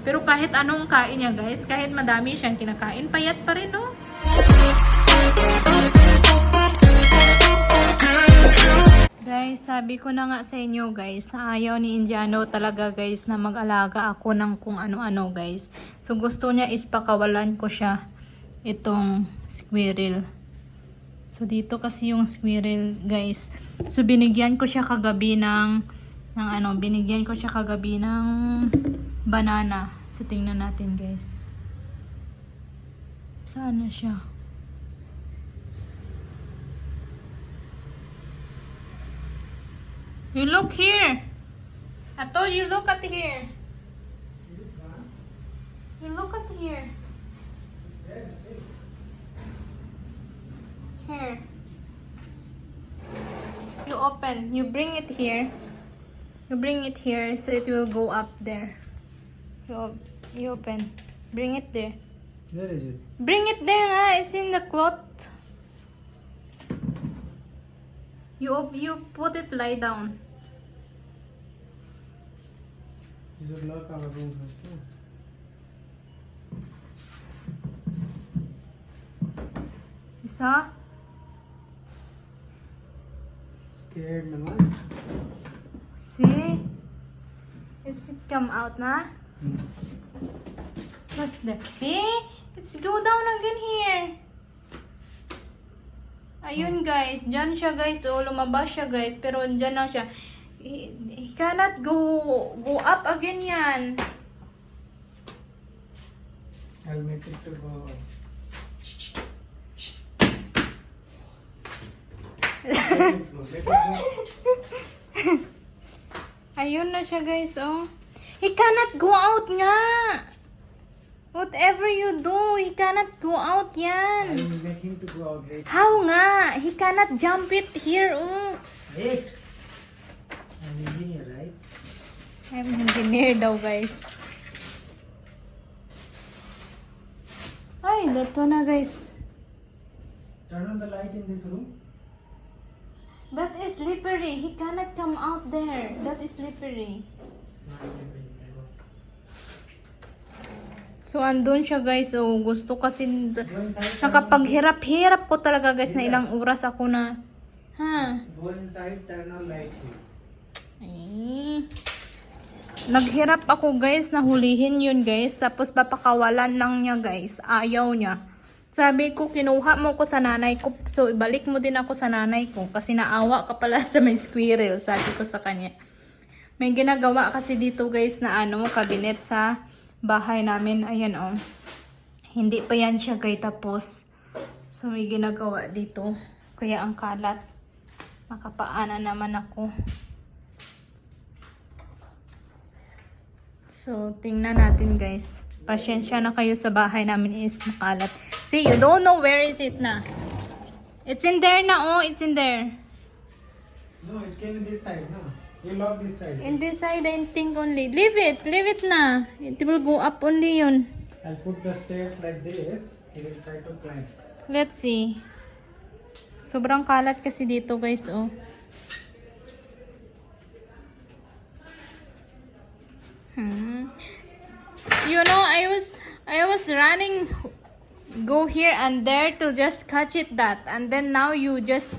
Pero kahit anong kain niya guys, kahit madami siyang kinakain, payat pa rin, no? Guys, sabi ko na nga sa inyo guys, na ayaw ni Indiano talaga guys na mag-alaga ako ng kung ano-ano guys. So gusto niya is pakawalan ko siya itong squirrel. So dito kasi yung squirrel guys. So binigyan ko siya kagabi binigyan ko siya kagabi ng banana. So tingnan natin guys. Saan na siya? You look here. I told you look at here. You look at here. Here. You open. You bring it here. You bring it here so it will go up there. You open. Bring it there. Where is it? Bring it there, ha? It's in the cloth. You put it lie down. You should lock our room first. You saw? Scared naman. See? It's come out na. What's that? See? Let's go down again here. Ayun guys, dyan siya guys. Oh, lumabas siya guys. Pero dyan lang siya. He cannot go up again yan. I'll make it to go. Ayun na siya guys, oh. He cannot go out nga. Whatever you do, he cannot go out yan. I'll make him to go out. Wait. How nga? He cannot jump it here, oh. Wait. I'm engineer, right? I'm engineer daw, guys. Ay, dato na, guys. Turn on the light in this room. That is slippery. He cannot come out there. That is slippery. It's not sleeping. So, andun siya, guys. Oh, gusto kasi nakapaghirap-hirap ko talaga, guys, na ilang oras ako na. Ha? Go inside, turn on light. Ay. Naghirap ako guys na hulihin yun guys. Tapos papakawalan lang niya guys. Ayaw niya. Sabi ko kinuha mo ko sa nanay ko. So ibalik mo din ako sa nanay ko. Kasi naawa ka pala sa may squirrel. Sabi ko sa kanya. May ginagawa kasi dito guys na kabinet sa bahay namin. Ayan oh. Hindi pa yan siya guys tapos. So may ginagawa dito. Kaya ang kalat. Nakapaanan naman ako. So, tingnan natin guys. Pasyensya na kayo sa bahay namin is makalat. See, you don't know where is it na. It's in there na, oh. It's in there. No, it came in this side, no? You lock this side. In this side, I think only. Leave it. Leave it na. It will go up only yun. I'll put the stairs like this. He will try to climb. Let's see. Sobrang kalat kasi dito guys, oh. You know, I was running, go here and there to just catch it that, and then now you just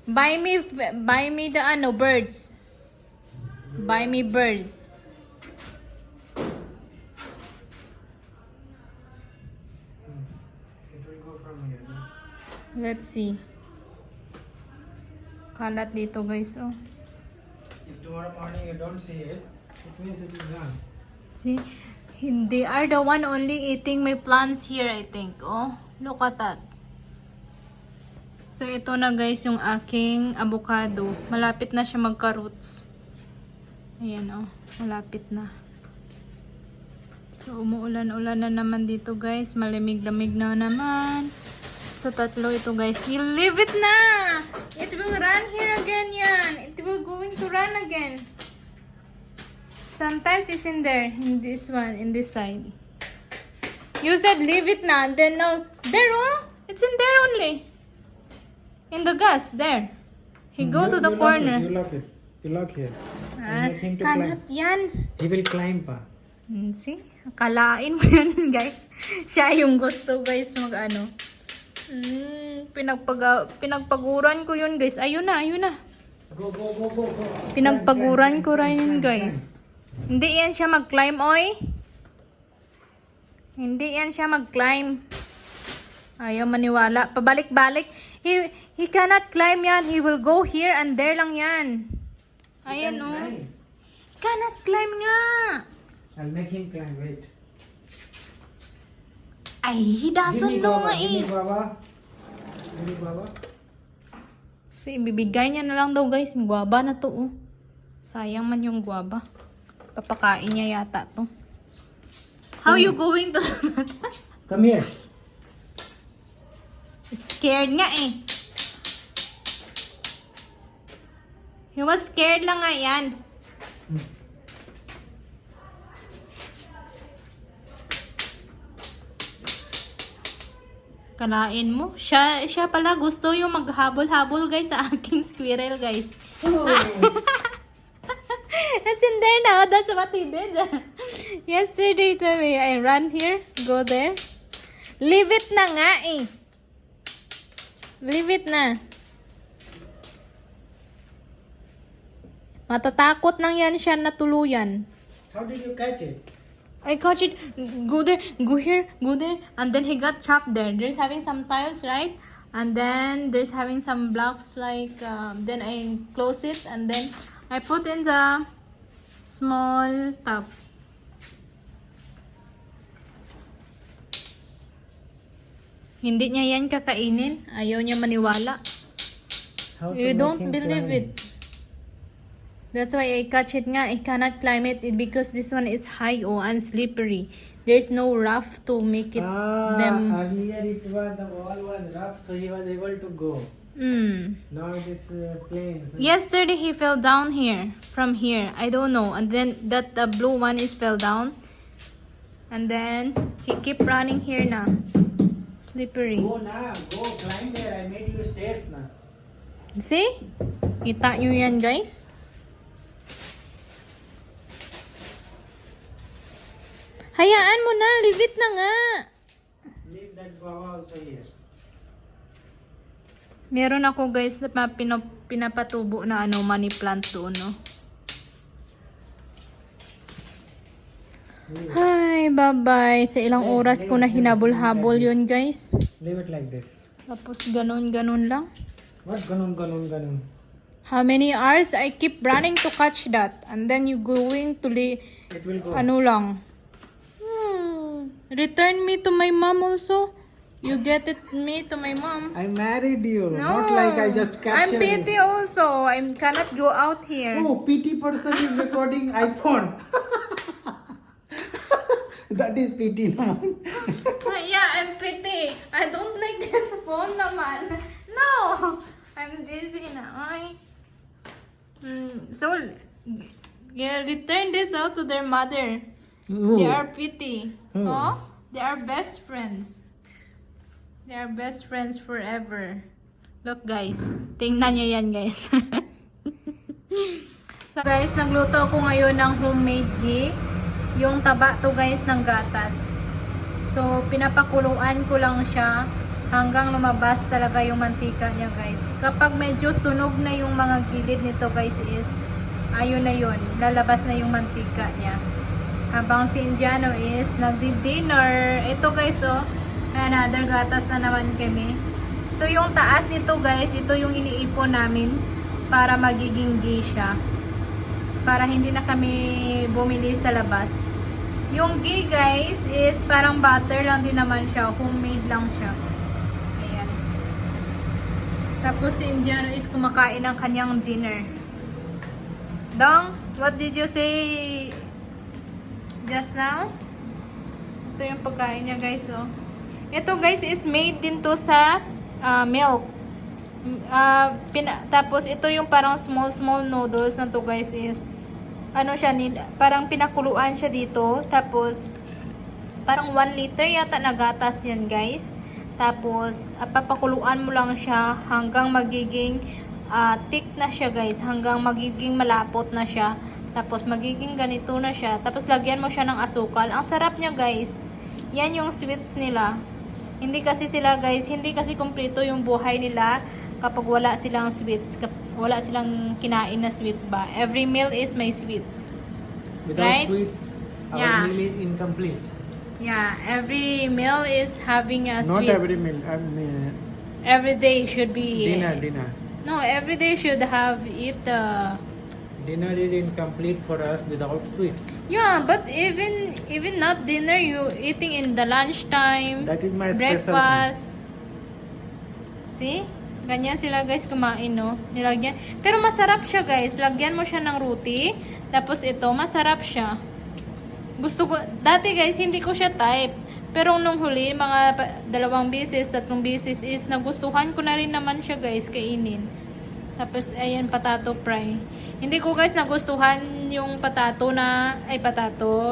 buy me the birds, buy me birds. It will go from here. No? Let's see. Kalat dito guys, oh. If tomorrow morning you don't see it, it means it is gone. See, they are the one only eating my plants here, I think. Oh, look at that. So, ito na guys yung aking avocado. Malapit na siya magka-roots. Ayan, oh. Malapit na. So, umuulan-ulan na naman dito guys. Malamig-lamig na naman. So, tatlo ito guys. You leave it na! It will run here again yan. It will going to run again. Sometimes it's in there, in this one, in this side. You said leave it na, and then now, there, oh, it's in there only. In the gas, there. He go to the corner. You lock it. You lock here. Ah, Make him to kanat climb. yan. He will climb pa. See? Kalain mo yan, guys. Siya yung gusto, guys, mag ano. Pinagpaguran ko yun, guys. Ayun na, ayun na. Go, go, go, go, go. Pinagpaguran ko rin yun, guys. Hindi yan siya mag-climb, oy. Hindi yan siya mag-climb. Ayaw maniwala. Pabalik-balik. He cannot climb yan. He will go here and there lang yan. Ayan, He can oh. climb. Cannot climb nga. I'll make him climb, wait. Ay, he doesn't know nga Give me eh. Baba. Give me Baba. So, ibibigay niya na lang daw, guys. Yung guwaba na to, oh. Sayang man yung guwaba. Papakain niya yata to. How you going to... Come here. Scared nga eh. He was scared lang nga yan. Kalain mo. Siya pala gusto yung maghabol-habol, guys, sa aking squirrel, guys. Oh. It's in there now. That's what he did. Yesterday, Tommy, I ran here, go there. Leave it na nga eh. Leave it na. Matatakot nang yan siya na tuluyan. How did you catch it? I caught it. Go there, go here, go there. And then he got trapped there. There's having some tiles, right? And then there's having some blocks like, then I close it and then I put in the small tub. Hindi niya yan kakainin. Ayaw niya maniwala. How to You make don't him believe climb? it. That's why I catch it nga. I cannot climb it because this one is high and slippery. There's no rough to make it them. Earlier it was, the wall was rough, so he was able to go. Now it is plain. So Yesterday he fell down here, from here. I don't know. And then that the blue one is fell down. And then he keep running here now. Slippery. Go na, go climb there. I made you stairs na. See? Kita nyo yan, guys? Hayaan mo na. Leave it na nga. Leave that guava also here. Meron ako, guys, na pinapatubo na money plant doon, no? Ay, bye-bye. Sa ilang oras ko na hinabol-habol yun, guys. Leave it like this. Tapos ganun-ganun lang. What ganun, ganun, ganun? How many hours I keep running to catch that? And then you going to It will go. ano lang. Return me to my mom also. You get it me to my mom. I married you. No. Not like I just I'm captured PT also. I cannot go out here. Oh, PT person is recording iPhone. That is PT naman. Yeah, I'm pretty. I don't like this phone naman. No. I'm busy na. Ay. So, yeah, return this out to their mother. They are pretty. Oh. Oh? They are best friends. They are best friends forever. Look, guys. Tingnan nyo yan, guys. So, guys, nagluto ako ngayon ng homemade ghee. Yung taba to, guys, ng gatas. So, pinapakuluan ko lang siya hanggang lumabas talaga yung mantika niya, guys. Kapag medyo sunog na yung mga gilid nito, guys, is ayun na yun. Lalabas na yung mantika niya. Habang si Indiano is nagdi-dinner. Ito, guys, oh. Another gatas na naman kami. So, yung taas nito, guys, ito yung iniipon namin para magiging ghee siya. Para hindi na kami bumili sa labas. Yung ghee, guys, is parang butter lang din naman siya. Homemade lang siya. Ayan. Tapos si Indiano is kumakain ng kanyang dinner. Dong, what did you say just now? Ito yung pagkain niya, guys, oh. Ito, guys, is made din to sa milk. Tapos ito yung parang small noodles na to, guys, is ano siya, parang pinakuluan siya dito. Tapos parang 1 liter yata na gatas yan, guys. Tapos papakuluan mo lang siya hanggang magiging thick na siya, guys, hanggang magiging malapot na siya. Tapos magiging ganito na siya. Tapos lagyan mo siya ng asukal. Ang sarap niya guys. Yan yung sweets nila. Hindi kasi sila guys, hindi kasi kumpleto yung buhay nila kapag wala silang sweets. Wala silang kinain na sweets ba. Every meal is may sweets. Without Right? sweets, our Yeah. meal is incomplete. Yeah, every meal is having a Not sweets. every meal. Every day should be Dinner. No, every day should have eat Dinner is incomplete for us without sweets. yeah, but even not dinner, you eating in the lunchtime, That is my special thing. breakfast. See? Ganyan sila guys kumain, no? Nilagyan. Pero masarap siya guys. Lagyan mo siya ng roti. Tapos ito, masarap siya. Gusto ko, dati guys, hindi ko siya type. Pero nung huli, mga 2 beses, 3 beses is nagustuhan ko na rin naman siya guys, kainin. Tapos, ayan, patato fry. Hindi ko guys nagustuhan yung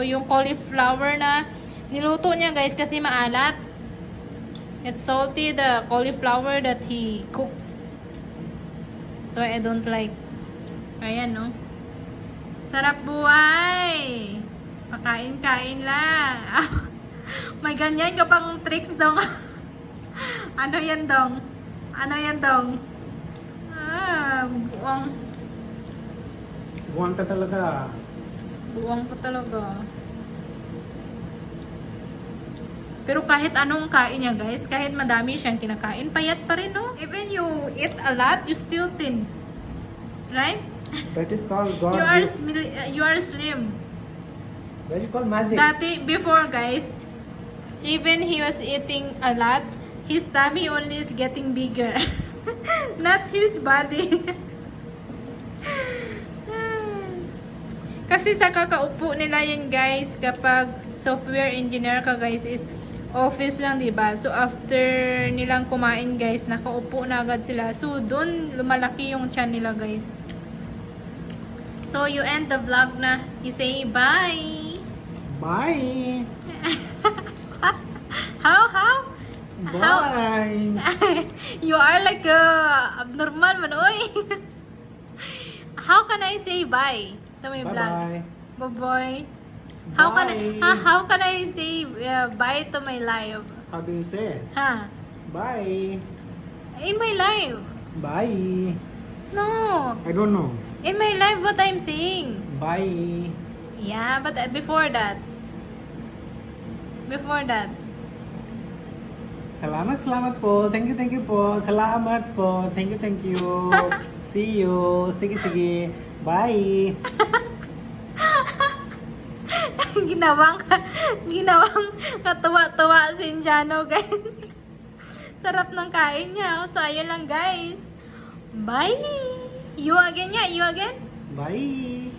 yung cauliflower na niluto niya guys kasi maalat. It's salty, the cauliflower that he cooked. So, I don't like. Ayan, no? Sarap buhay! Pakain-kain lang. May ganyan ka pang tricks dong. Ano yan dong? Buwang. Buwan ka talaga. Buwang pa talaga. Pero kahit anong kain niya guys, kahit madami siyang kinakain, payat pa rin, no? Even you eat a lot, you still thin. Right? That is called God. You are slim. That is called magic. Dati, before guys, even he was eating a lot, his tummy only is getting bigger. Not his body. Kasi sa kakaupo nila yan guys, kapag software engineer ka guys, is office lang, diba? So after nilang kumain guys, nakaupo na agad sila. So doon lumalaki yung chan nila guys. So you end the vlog na. You say bye. Bye. How? Bye. You are like a abnormal man, oy. How can I say bye to my vlog? Bye. Bye-bye. How can I say bye to my live? How do you say? Ha? Bye. In my live. Bye. No. I don't know. In my live, what I'm saying. Bye. Yeah, but before that. Salamat po. Thank you po. Salamat po. Thank you. See you. Sige. Bye. ginawang katuwa-tuwa si Jano, guys. Sarap ng kain niya. So, ayun lang, guys. Bye! You again? Bye.